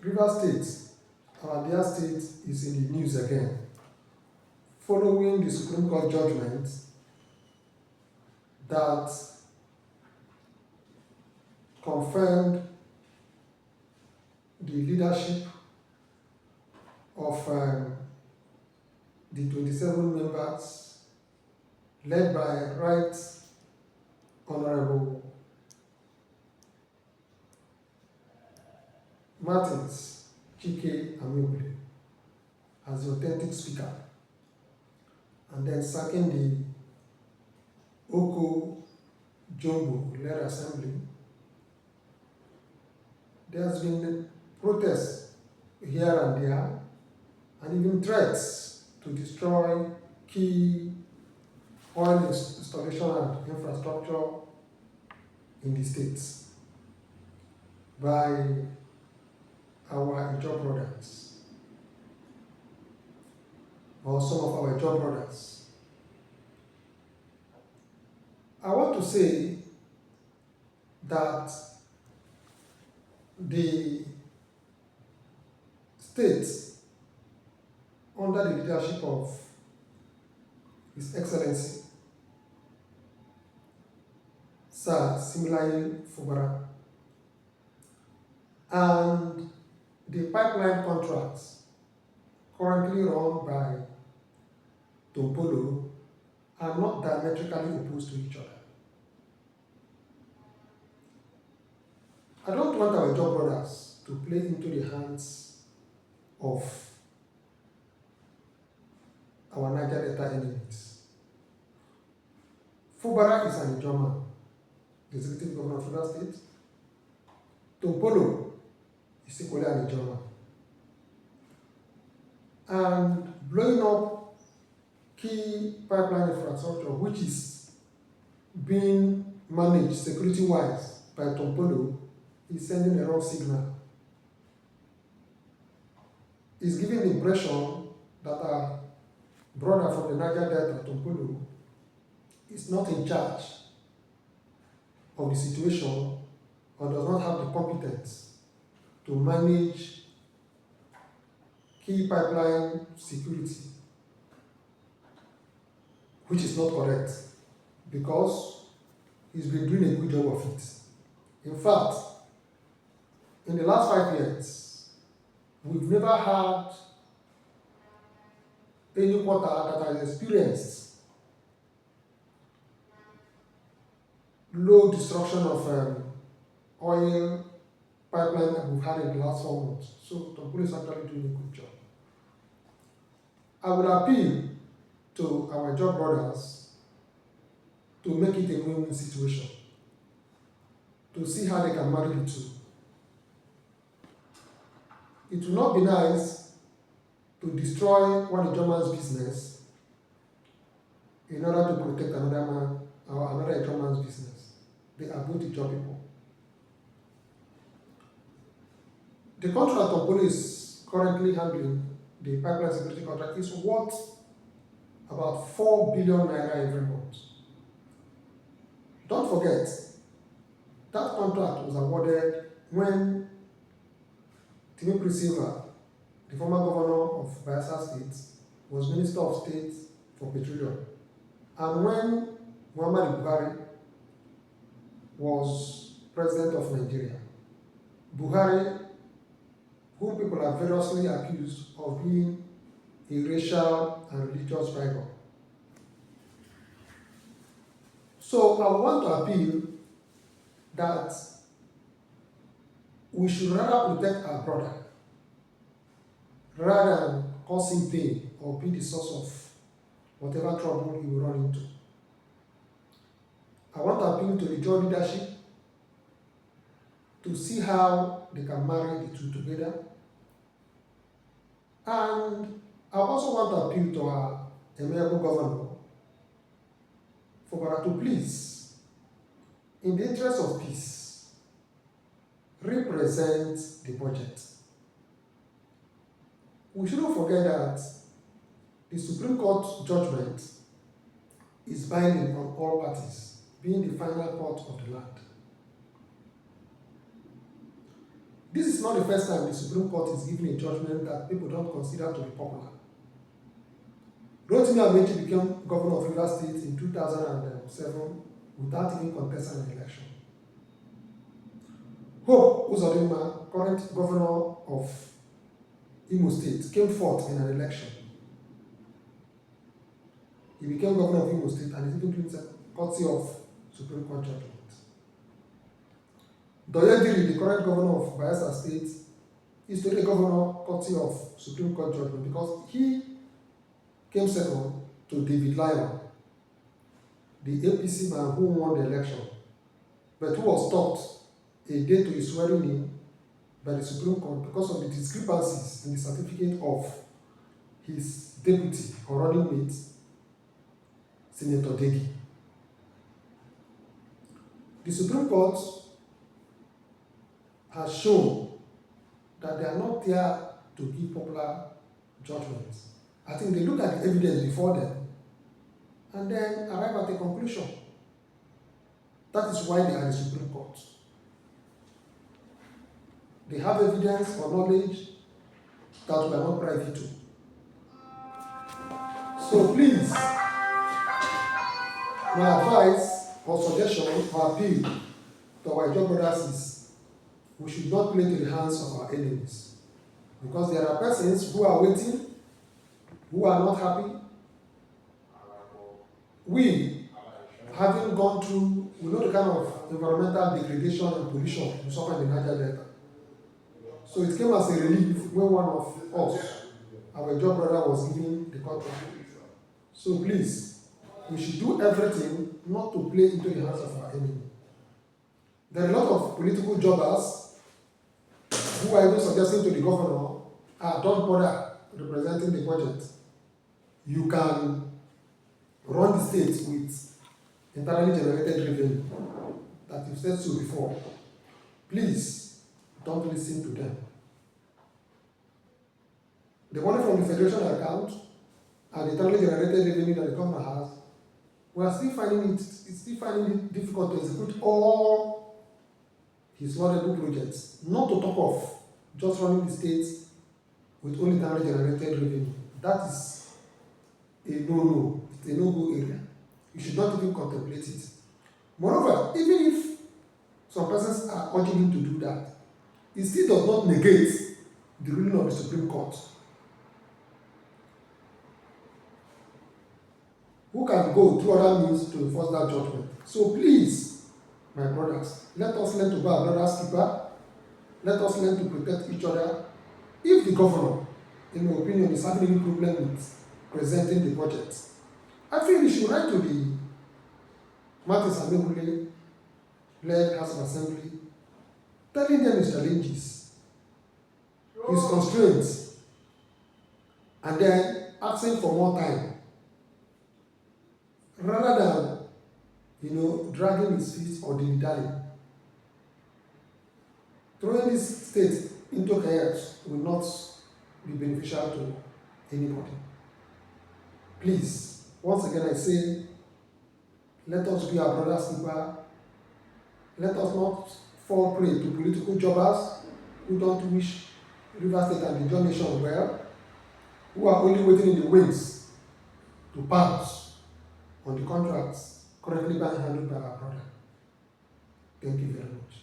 Rivers State, our dear state, is in the news again, following the Supreme Court judgment that confirmed the leadership of the 27 members led by Right Honorable Martins Chike Amiobule as the authentic speaker, and then sacking the Oko Jumbo led assembly. There has been protests here and there, and even threats to destroy key oil installation and infrastructure in the states by our Ijaw brothers, or some of our Ijaw brothers. I want to say that the state, under the leadership of His Excellency Sir Similaye Fubara, and the pipeline contracts currently run by Tompolo are not diametrically opposed to each other. I don't want our job brothers to play into the hands of our Niger Delta enemies. Fubara is an Ijaw man, the executive governor of Rivers State. Tompolo is equally an Ijaw man. And blowing up key pipeline infrastructure, which is being managed security-wise by Tompolo, is sending a wrong signal. It's giving the impression that our brother from the Niger Delta, Tompolo, is not in charge of the situation or does not have the competence to manage key pipeline security, which is not correct, because he's been doing a good job of it. In fact, in the last 5 years, we've never had any quarter that has experienced low destruction of oil pipeline that we've had in the last 4 months. So Tompolo is actually doing a good job. I would appeal to our job brothers to make it a win-win situation, to see how they can marry the two. It will not be nice to destroy one Ijaw man's business in order to protect another man or another Ijaw man's business. They are both Ijaw people. The contract Tompolo is currently handling, the pipeline security contract, is worth about 4 billion naira every month. Don't forget, that contract was awarded when Timothy Silva, the former governor of Bayelsa State, was Minister of State for Petroleum, and when Muhammadu Buhari was President of Nigeria. Buhari, whom people are variously accused of being a racial and religious bigot. So I want to appeal that we should rather protect our brother rather than cause him pain or be the source of whatever trouble he will run into. I want to appeal to the Ijaw leadership to see how they can marry the two together. And I also want to appeal to our amiable governor, Fubara, to please, in the interest of peace, represent the budget. We shouldn't forget that the Supreme Court judgment is binding on all parties, being the final court of the land. This is not the first time the Supreme Court is giving a judgment that people don't consider to be popular. Rotimi Amechi became governor of Rivers State in 2007 without even contesting an election. Hope Uzodinma, current governor of Imo State, came fourth in an election. He became governor of Imo State and is even doing courtesy of Supreme Court judgment. Doyediri, the current governor of Bayelsa State, is today governor courtesy of Supreme Court judgment because he came second to David Lyon, the APC man who won the election, but who was stopped a day to his swearing in by the Supreme Court because of the discrepancies in the certificate of his deputy or running mate, Senator Degi. The Supreme Court has shown that they are not there to give popular judgments. I think they look at the evidence before them and then arrive at a conclusion. That is why they are the Supreme Court. They have evidence or knowledge that we are not privy to. So please, my advice or suggestion or appeal to our Ijaw brothers is we should not play to the hands of our enemies. Because there are persons who are waiting, who are not happy. We, having gone through, we know the kind of environmental degradation and pollution we suffer in the Niger Delta. So it came as a relief when one of us, our Ijaw brother, was given the contract. So please, we should do everything not to play into the hands of our enemy. There are a lot of political jobbers who are even suggesting to the governor, don't bother representing the budget. You can run the state with internally generated revenue that you've said so before. Please, don't listen to them. The money from the federation account and the internally generated revenue that the government has, we are still finding it difficult to execute all his laudable projects, not to talk of just running the states with only internally generated revenue. That is a no-no. It's a no-go area. You should not even contemplate it. Moreover, even if some persons are urging him to do that, it still does not negate the ruling of the Supreme Court, who can go through other means to enforce that judgment. So please, my brothers, let us learn to be our brother's keeper. Let us learn to protect each other. If the governor, in my opinion, is having any problem with presenting the budget, I feel he should write to the Martin Samebule led House of Assembly, telling them his challenges, his constraints, and then asking for more time, rather than dragging his feet or dilly-dallying. Throwing this state into chaos will not be beneficial to anybody. Please, once again I say, let us be our brother's keeper. Let us not fall prey to political jobbers who don't wish Rivers State and the Ijaw nation well, who are only waiting in the wings to pounce on the contracts currently being handled by our brother. Thank you very much.